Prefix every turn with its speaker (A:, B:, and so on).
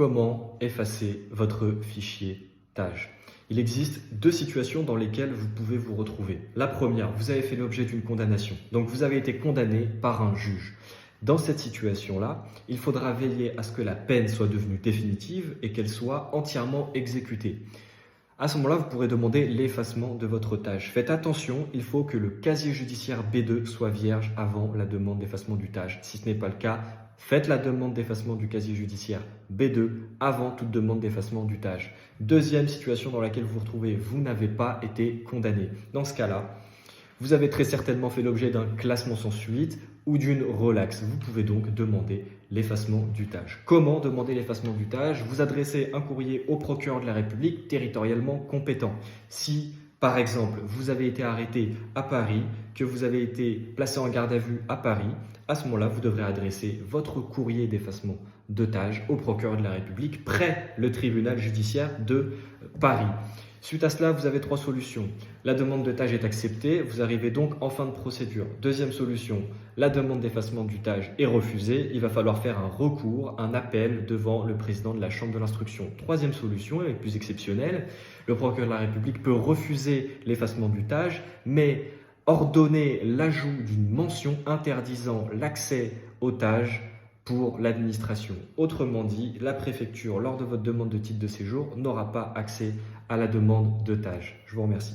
A: Comment effacer votre fichier TAJ? Il existe deux situations dans lesquelles vous pouvez vous retrouver. La première, vous avez fait l'objet d'une condamnation. Donc vous avez été condamné par un juge. Dans cette situation-là, il faudra veiller à ce que la peine soit devenue définitive et qu'elle soit entièrement exécutée. À ce moment-là, vous pourrez demander l'effacement de votre TAJ. Faites attention, il faut que le casier judiciaire B2 soit vierge avant la demande d'effacement du TAJ. Si ce n'est pas le cas, faites la demande d'effacement du casier judiciaire B2 avant toute demande d'effacement du TAJ. Deuxième situation dans laquelle vous vous retrouvez, vous n'avez pas été condamné. Dans ce cas-là, vous avez très certainement fait l'objet d'un classement sans suite ou d'une relaxe. Vous pouvez donc demander l'effacement du TAJ. Comment demander l'effacement du TAJ? Vous adressez un courrier au procureur de la République territorialement compétent. Si, par exemple, vous avez été arrêté à Paris, que vous avez été placé en garde à vue à Paris, à ce moment-là, vous devrez adresser votre courrier d'effacement de TAJ au procureur de la République près le tribunal judiciaire de Paris. Suite à cela, vous avez trois solutions. La demande de TAJ est acceptée, vous arrivez donc en fin de procédure. Deuxième solution, la demande d'effacement du TAJ est refusée, il va falloir faire un recours, un appel devant le président de la chambre de l'instruction. Troisième solution, elle est plus exceptionnelle, le procureur de la République peut refuser l'effacement du TAJ, mais ordonner l'ajout d'une mention interdisant l'accès au TAJ pour l'administration. Autrement dit, la préfecture, lors de votre demande de titre de séjour, n'aura pas accès à la demande de TAJ. Je vous remercie.